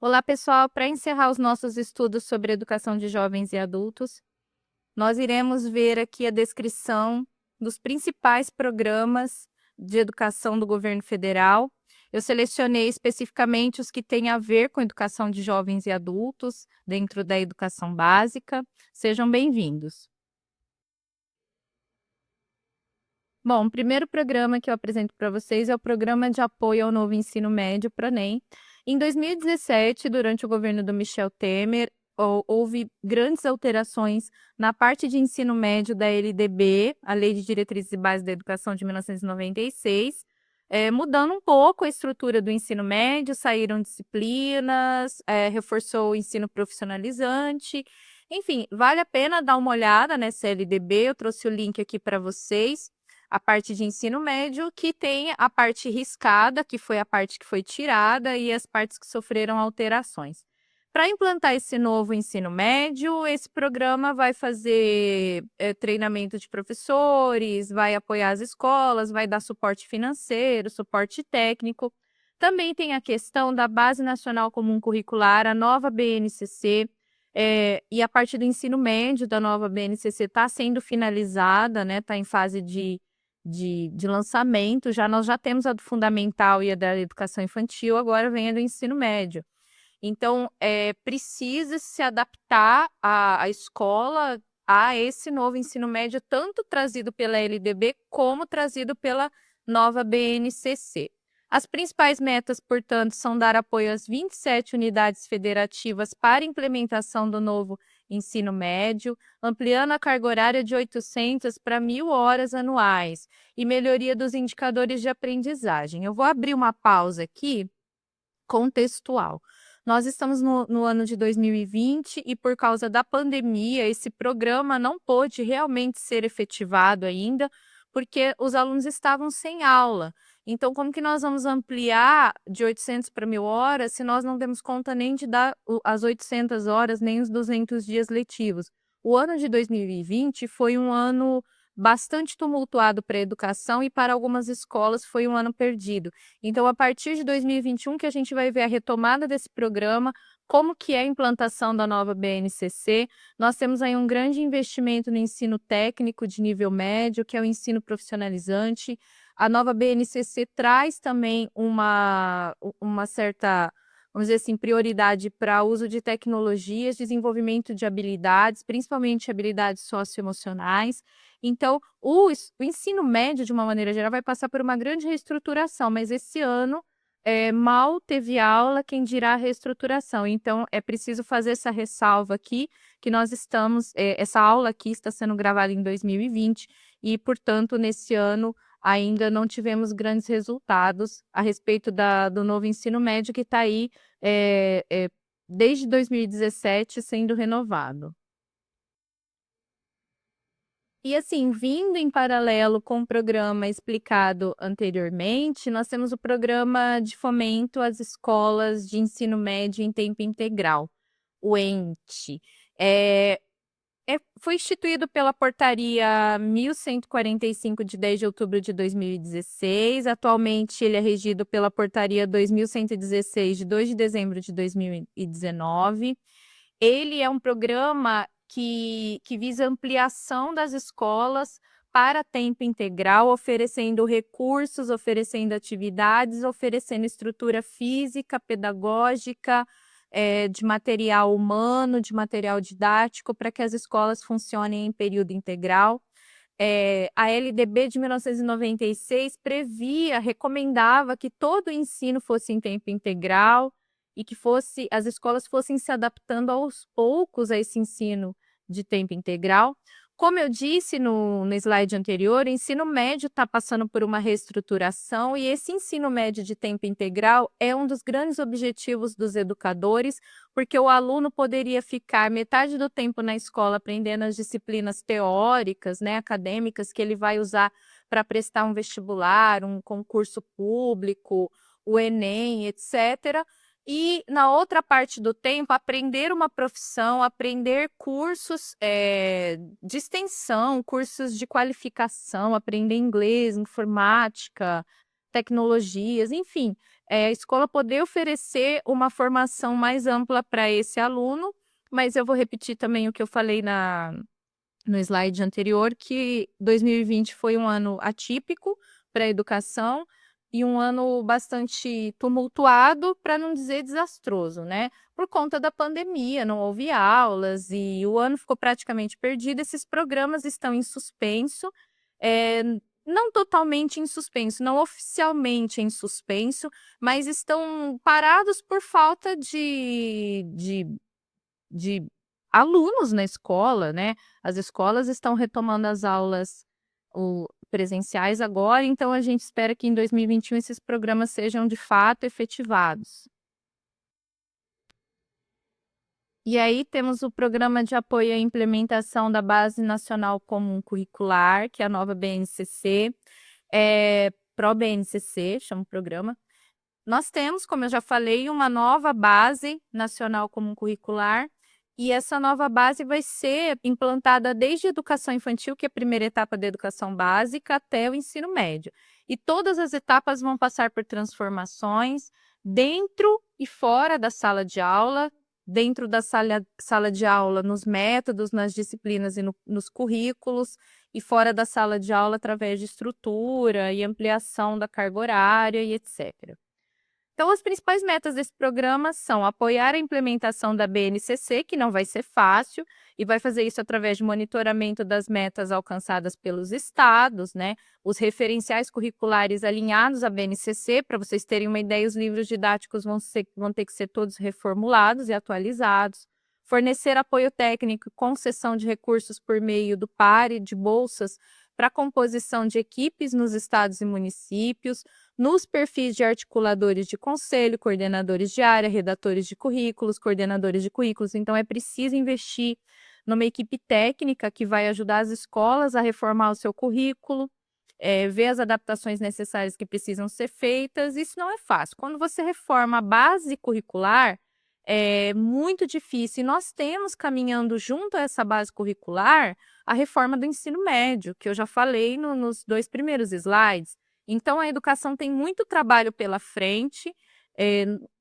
Olá, pessoal. Para encerrar os nossos estudos sobre educação de jovens e adultos, nós iremos ver aqui a descrição dos principais programas de educação do governo federal. Eu selecionei especificamente os que têm a ver com educação de jovens e adultos, dentro da educação básica. Sejam bem-vindos. Bom, o primeiro programa que eu apresento para vocês é o Programa de Apoio ao Novo Ensino Médio, PRONEM. Em 2017, durante o governo do Michel Temer, houve grandes alterações na parte de ensino médio da LDB, a Lei de Diretrizes e Bases da Educação de 1996, mudando um pouco a estrutura do ensino médio, saíram disciplinas, reforçou o ensino profissionalizante. Enfim, vale a pena dar uma olhada nessa LDB, eu trouxe o link aqui para vocês. A parte de ensino médio, que tem a parte riscada, que foi a parte que foi tirada, e as partes que sofreram alterações. Para implantar esse novo ensino médio, esse programa vai fazer treinamento de professores, vai apoiar as escolas, vai dar suporte financeiro, suporte técnico. Também tem a questão da Base Nacional Comum Curricular, a nova BNCC, e a parte do ensino médio da nova BNCC está sendo finalizada, né? Está em fase de lançamento. Nós já temos a do fundamental e a da educação infantil, agora vem a do ensino médio. Então, precisa se adaptar a escola a esse novo ensino médio, tanto trazido pela LDB como trazido pela nova BNCC. As principais metas, portanto, são dar apoio às 27 unidades federativas para implementação do novo ensino médio, ampliando a carga horária de 800 para 1.000 horas anuais e melhoria dos indicadores de aprendizagem. Eu vou abrir uma pausa aqui contextual. Nós estamos no ano de 2020 e, por causa da pandemia, esse programa não pôde realmente ser efetivado ainda, porque os alunos estavam sem aula. Então, como que nós vamos ampliar de 800 para 1.000 horas se nós não demos conta nem de dar as 800 horas, nem os 200 dias letivos? O ano de 2020 foi um ano bastante tumultuado para a educação e para algumas escolas foi um ano perdido. Então, a partir de 2021 que a gente vai ver a retomada desse programa, como que é a implantação da nova BNCC. Nós temos aí um grande investimento no ensino técnico de nível médio, que é o ensino profissionalizante. A nova BNCC traz também uma certa, vamos dizer assim, prioridade para o uso de tecnologias, desenvolvimento de habilidades, principalmente habilidades socioemocionais. Então, o ensino médio, de uma maneira geral, vai passar por uma grande reestruturação, mas esse ano mal teve aula, quem dirá a reestruturação. Então, é preciso fazer essa ressalva aqui, que nós estamos, essa aula aqui está sendo gravada em 2020 e, portanto, nesse ano ainda não tivemos grandes resultados a respeito do novo ensino médio que está aí desde 2017 sendo renovado. E assim, vindo em paralelo com o programa explicado anteriormente, nós temos o programa de fomento às escolas de ensino médio em tempo integral, o ENTE. Foi instituído pela Portaria 1145, de 10 de outubro de 2016. Atualmente, ele é regido pela Portaria 2116, de 2 de dezembro de 2019. Ele é um programa que visa ampliação das escolas para tempo integral, oferecendo recursos, oferecendo atividades, oferecendo estrutura física, pedagógica, de material humano, de material didático, para que as escolas funcionem em período integral. A LDB de 1996 recomendava que todo o ensino fosse em tempo integral e que as escolas fossem se adaptando aos poucos a esse ensino de tempo integral. Como eu disse no slide anterior, o ensino médio está passando por uma reestruturação e esse ensino médio de tempo integral é um dos grandes objetivos dos educadores, porque o aluno poderia ficar metade do tempo na escola aprendendo as disciplinas teóricas, né, acadêmicas, que ele vai usar para prestar um vestibular, um concurso público, o Enem, etc. E na outra parte do tempo, aprender uma profissão, aprender cursos de extensão, cursos de qualificação, aprender inglês, informática, tecnologias, enfim, a escola poder oferecer uma formação mais ampla para esse aluno, mas eu vou repetir também o que eu falei no slide anterior, que 2020 foi um ano atípico para a educação e um ano bastante tumultuado, para não dizer desastroso, né? Por conta da pandemia, não houve aulas e o ano ficou praticamente perdido. Esses programas estão em suspenso, eh, não totalmente em suspenso, não oficialmente em suspenso, mas estão parados por falta de alunos na escola, né. As escolas estão retomando as aulas presenciais agora, então a gente espera que em 2021 esses programas sejam de fato efetivados. E aí temos o Programa de Apoio à Implementação da Base Nacional Comum Curricular, que é a nova BNCC, ProBNCC, chama o programa. Nós temos, como eu já falei, uma nova Base Nacional Comum Curricular, e essa nova base vai ser implantada desde a educação infantil, que é a primeira etapa da educação básica, até o ensino médio. E todas as etapas vão passar por transformações dentro e fora da sala de aula, dentro da sala de aula, nos métodos, nas disciplinas e nos currículos, e fora da sala de aula através de estrutura e ampliação da carga horária e etc. Então, as principais metas desse programa são apoiar a implementação da BNCC, que não vai ser fácil, e vai fazer isso através de monitoramento das metas alcançadas pelos estados, né? Os referenciais curriculares alinhados à BNCC, para vocês terem uma ideia, os livros didáticos vão ter que ser todos reformulados e atualizados. Fornecer apoio técnico e concessão de recursos por meio do PAR de bolsas para a composição de equipes nos estados e municípios, nos perfis de articuladores de conselho, coordenadores de área, redatores de currículos, coordenadores de currículos. Então, é preciso investir numa equipe técnica que vai ajudar as escolas a reformar o seu currículo, ver as adaptações necessárias que precisam ser feitas. Isso não é fácil. Quando você reforma a base curricular, é muito difícil. E nós temos caminhando junto a essa base curricular a reforma do ensino médio, que eu já falei nos 2 primeiros slides. Então, a educação tem muito trabalho pela frente,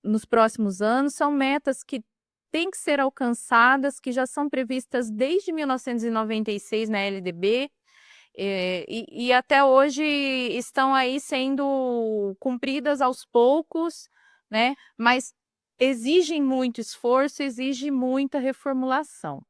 nos próximos anos, são metas que têm que ser alcançadas, que já são previstas desde 1996 na LDB, e até hoje estão aí sendo cumpridas aos poucos, né, mas exigem muito esforço, exige muita reformulação.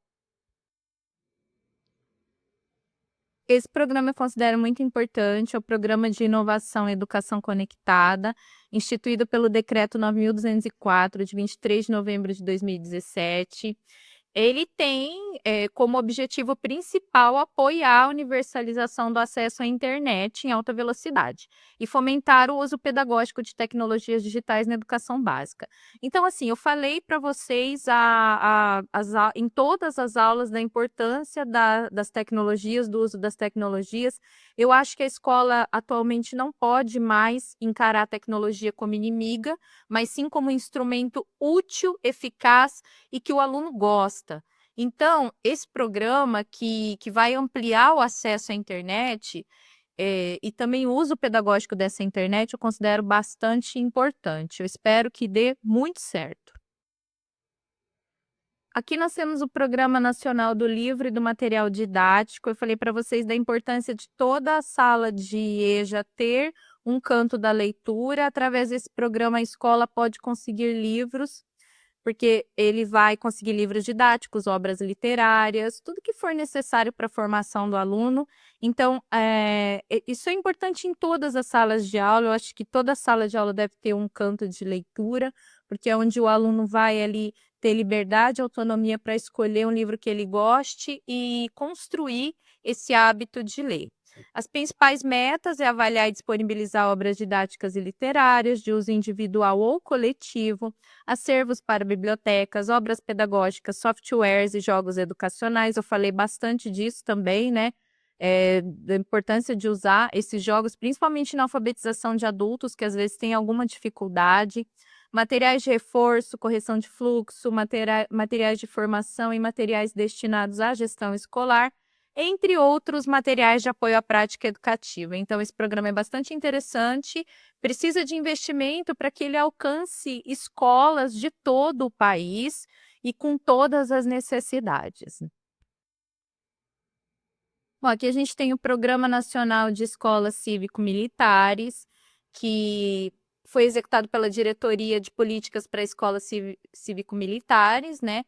Esse programa eu considero muito importante, é o Programa de Inovação e Educação Conectada, instituído pelo Decreto 9.204, de 23 de novembro de 2017. Ele tem como objetivo principal apoiar a universalização do acesso à internet em alta velocidade e fomentar o uso pedagógico de tecnologias digitais na educação básica. Então, assim, eu falei para vocês em todas as aulas da importância das tecnologias, do uso das tecnologias. Eu acho que a escola atualmente não pode mais encarar a tecnologia como inimiga, mas sim como um instrumento útil, eficaz e que o aluno gosta. Então, esse programa que vai ampliar o acesso à internet, e também o uso pedagógico dessa internet, eu considero bastante importante. Eu espero que dê muito certo. Aqui nós temos o Programa Nacional do Livro e do Material Didático. Eu falei para vocês da importância de toda a sala de EJA ter um canto da leitura. Através desse programa, a escola pode conseguir livros, porque ele vai conseguir livros didáticos, obras literárias, tudo que for necessário para a formação do aluno. Então, isso é importante em todas as salas de aula. Eu acho que toda sala de aula deve ter um canto de leitura, porque é onde o aluno vai ali ter liberdade e autonomia para escolher um livro que ele goste e construir esse hábito de ler. As principais metas é avaliar e disponibilizar obras didáticas e literárias de uso individual ou coletivo, acervos para bibliotecas, obras pedagógicas, softwares e jogos educacionais. Eu falei bastante disso também, né? Da importância de usar esses jogos, principalmente na alfabetização de adultos, que às vezes têm alguma dificuldade. Materiais de reforço, correção de fluxo, materiais de formação e materiais destinados à gestão escolar. entre outros materiais de apoio à prática educativa. Então, esse programa é bastante interessante, precisa de investimento para que ele alcance escolas de todo o país e com todas as necessidades. Bom, aqui a gente tem o Programa Nacional de Escolas Cívico-Militares, que foi executado pela Diretoria de Políticas para Escolas Cívico-Militares, né?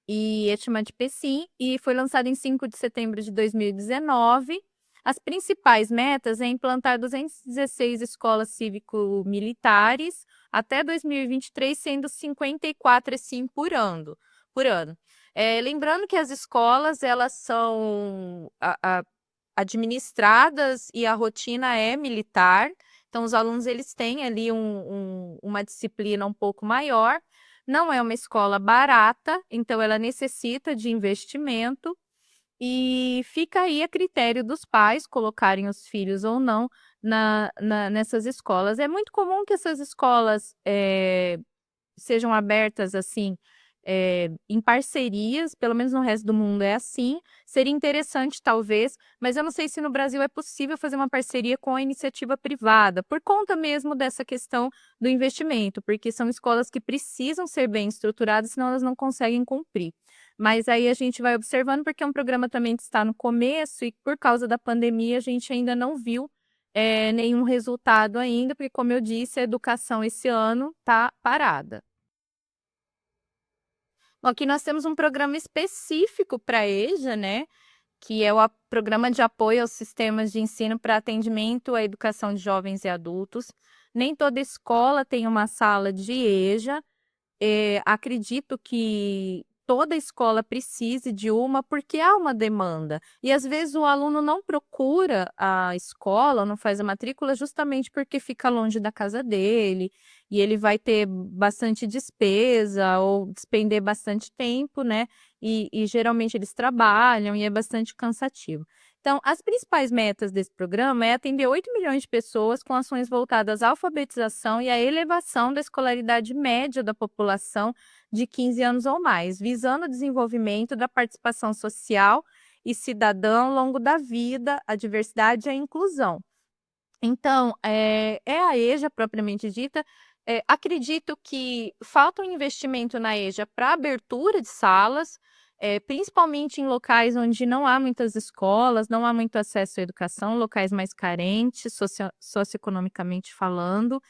E é chamado de PECIM, e foi lançado em 5 de setembro de 2019. As principais metas é implantar 216 escolas cívico-militares até 2023, sendo 54 assim por ano. Lembrando que as escolas, elas são administradas e a rotina é militar, então os alunos eles têm ali uma disciplina um pouco maior, não é uma escola barata, então ela necessita de investimento e fica aí a critério dos pais colocarem os filhos ou não nessas escolas. É muito comum que essas escolas sejam abertas assim, em parcerias, pelo menos no resto do mundo é assim. Seria interessante, talvez, mas eu não sei se no Brasil é possível fazer uma parceria com a iniciativa privada, por conta mesmo dessa questão do investimento, porque são escolas que precisam ser bem estruturadas, senão elas não conseguem cumprir. Mas aí a gente vai observando, porque é um programa também que está no começo e por causa da pandemia a gente ainda não viu nenhum resultado ainda, porque, como eu disse, a educação esse ano está parada. Bom, aqui nós temos um programa específico para a EJA, né? Que é o Programa de Apoio aos Sistemas de Ensino para Atendimento à Educação de Jovens e Adultos. Nem toda escola tem uma sala de EJA. Acredito que toda escola precise de uma, porque há uma demanda. E às vezes o aluno não procura a escola, não faz a matrícula, justamente porque fica longe da casa dele, e ele vai ter bastante despesa ou despender bastante tempo, né? E geralmente eles trabalham e é bastante cansativo. Então, as principais metas desse programa é atender 8 milhões de pessoas com ações voltadas à alfabetização e à elevação da escolaridade média da população de 15 anos ou mais, visando o desenvolvimento da participação social e cidadã ao longo da vida, a diversidade e a inclusão. Então, é a EJA propriamente dita. Acredito que falta um investimento na EJA para abertura de salas, principalmente em locais onde não há muitas escolas, não há muito acesso à educação, locais mais carentes, socioeconomicamente falando.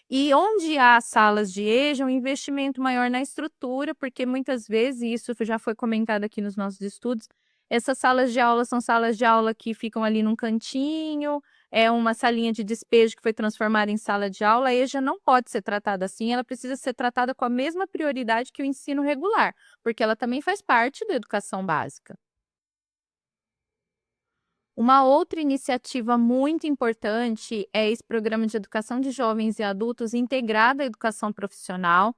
E onde há salas de EJA, um investimento maior na estrutura, porque muitas vezes, e isso já foi comentado aqui nos nossos estudos, essas salas de aula são salas de aula que ficam ali num cantinho, é uma salinha de despejo que foi transformada em sala de aula. A EJA não pode ser tratada assim, ela precisa ser tratada com a mesma prioridade que o ensino regular, porque ela também faz parte da educação básica. Uma outra iniciativa muito importante é esse programa de educação de jovens e adultos integrado à educação profissional.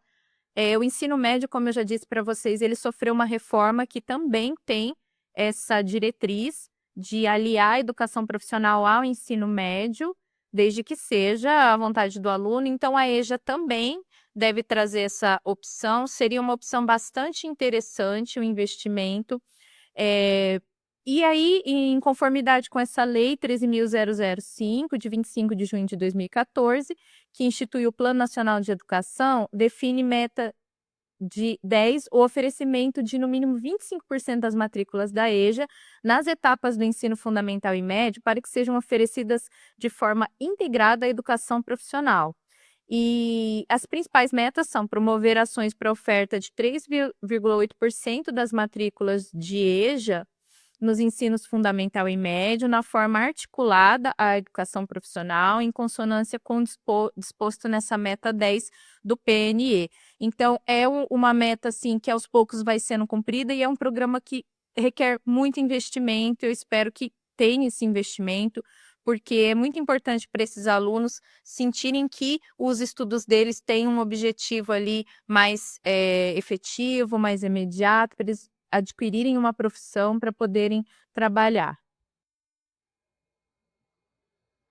O ensino médio, como eu já disse para vocês, ele sofreu uma reforma que também tem essa diretriz de aliar a educação profissional ao ensino médio, desde que seja a vontade do aluno. Então, a EJA também deve trazer essa opção. Seria uma opção bastante interessante o investimento. E aí, em conformidade com essa lei 13.005, de 25 de junho de 2014, que instituiu o Plano Nacional de Educação, define meta de 10, o oferecimento de no mínimo 25% das matrículas da EJA nas etapas do ensino fundamental e médio para que sejam oferecidas de forma integrada à educação profissional. E as principais metas são promover ações para oferta de 3,8% das matrículas de EJA nos ensinos fundamental e médio, na forma articulada à educação profissional, em consonância com o disposto nessa meta 10 do PNE. Então, é uma meta, assim, que aos poucos vai sendo cumprida e é um programa que requer muito investimento. Eu espero que tenha esse investimento, porque é muito importante para esses alunos sentirem que os estudos deles têm um objetivo ali mais efetivo, mais imediato, para eles adquirirem uma profissão para poderem trabalhar.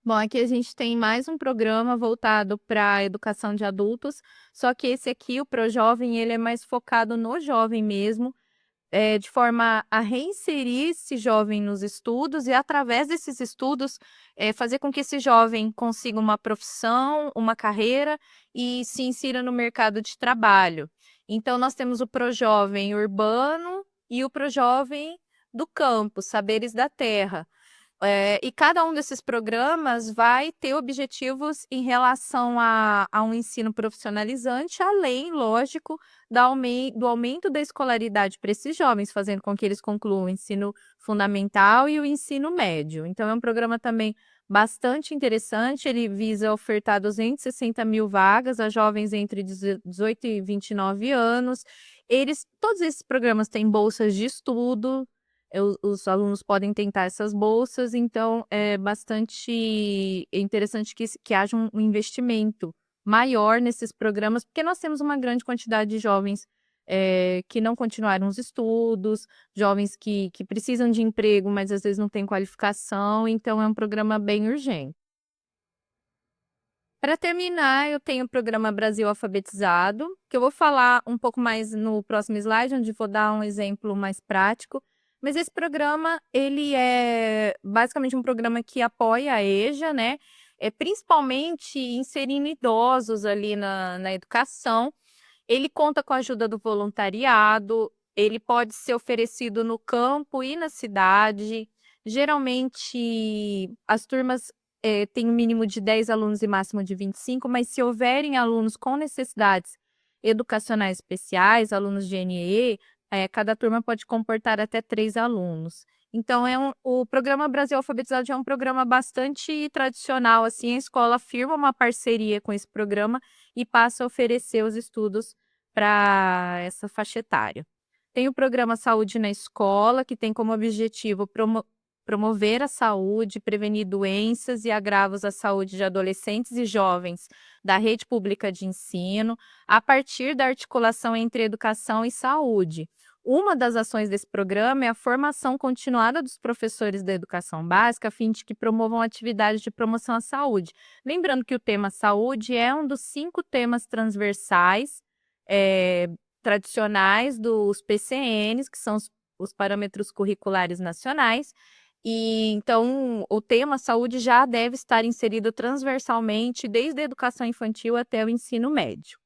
Bom, aqui a gente tem mais um programa voltado para a educação de adultos, só que esse aqui, o ProJovem, ele é mais focado no jovem mesmo, de forma a reinserir esse jovem nos estudos e, através desses estudos, fazer com que esse jovem consiga uma profissão, uma carreira e se insira no mercado de trabalho. Então, nós temos o Projovem Urbano e o Projovem do Campo, Saberes da Terra. E cada um desses programas vai ter objetivos em relação a um ensino profissionalizante, além, lógico, do aumento da escolaridade para esses jovens, fazendo com que eles concluam o ensino fundamental e o ensino médio. Então, é um programa também bastante interessante, ele visa ofertar 260 mil vagas a jovens entre 18 e 29 anos. Todos esses programas têm bolsas de estudo, os alunos podem tentar essas bolsas, então é bastante interessante que haja um investimento maior nesses programas, porque nós temos uma grande quantidade de jovens que não continuaram os estudos, jovens que precisam de emprego, mas às vezes não têm qualificação, então é um programa bem urgente. Para terminar, eu tenho o programa Brasil Alfabetizado, que eu vou falar um pouco mais no próximo slide, onde vou dar um exemplo mais prático. Mas esse programa, ele é basicamente um programa que apoia a EJA, né? Principalmente inserindo idosos ali na educação. Ele conta com a ajuda do voluntariado, ele pode ser oferecido no campo e na cidade. Geralmente, as turmas têm um mínimo de 10 alunos e máximo de 25, mas se houverem alunos com necessidades educacionais especiais, alunos de NEE, cada turma pode comportar até 3 alunos. Então, o Programa Brasil Alfabetizado já é um programa bastante tradicional, assim, a escola firma uma parceria com esse programa e passa a oferecer os estudos para essa faixa etária. Tem o programa Saúde na Escola, que tem como objetivo promover a saúde, prevenir doenças e agravos à saúde de adolescentes e jovens da rede pública de ensino, a partir da articulação entre educação e saúde. Uma das ações desse programa é a formação continuada dos professores da educação básica, a fim de que promovam atividades de promoção à saúde. Lembrando que o tema saúde é um dos 5 temas transversais tradicionais dos PCNs, que são os parâmetros curriculares nacionais. E então o tema saúde já deve estar inserido transversalmente desde a educação infantil até o ensino médio.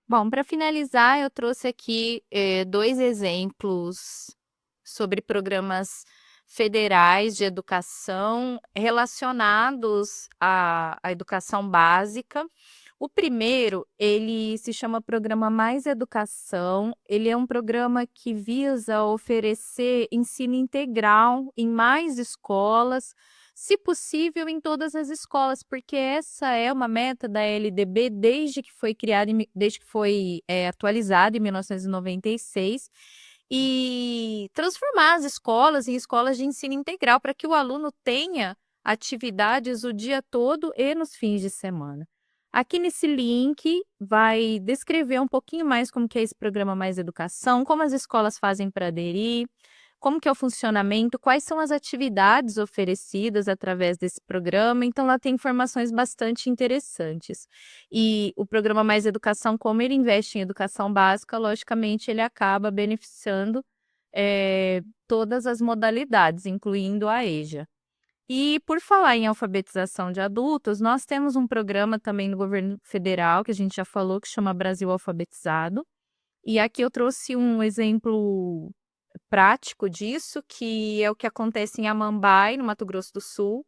Bom, para finalizar, eu trouxe aqui 2 exemplos sobre programas federais de educação relacionados à educação básica. O primeiro, ele se chama Programa Mais Educação. Ele é um programa que visa oferecer ensino integral em mais escolas, se possível em todas as escolas, porque essa é uma meta da LDB desde que foi criada, desde que foi atualizada em 1996, e transformar as escolas em escolas de ensino integral para que o aluno tenha atividades o dia todo e nos fins de semana. Aqui nesse link vai descrever um pouquinho mais como que é esse programa Mais Educação, como as escolas fazem para aderir, como que é o funcionamento, quais são as atividades oferecidas através desse programa. Então, lá tem informações bastante interessantes. E o programa Mais Educação, como ele investe em educação básica, logicamente ele acaba beneficiando todas as modalidades, incluindo a EJA. E por falar em alfabetização de adultos, nós temos um programa também no governo federal, que a gente já falou, que chama Brasil Alfabetizado. E aqui eu trouxe um exemplo prático disso, que é o que acontece em Amambai, no Mato Grosso do Sul.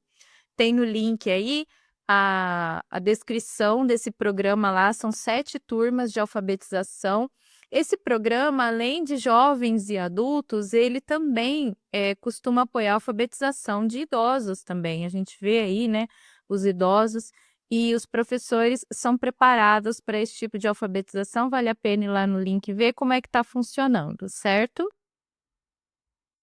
Tem no link aí a descrição desse programa lá, são 7 turmas de alfabetização. Esse programa, além de jovens e adultos, ele também costuma apoiar a alfabetização de idosos também. A gente vê aí, né, os idosos e os professores são preparados para esse tipo de alfabetização. Vale a pena ir lá no link e ver como é que está funcionando, certo?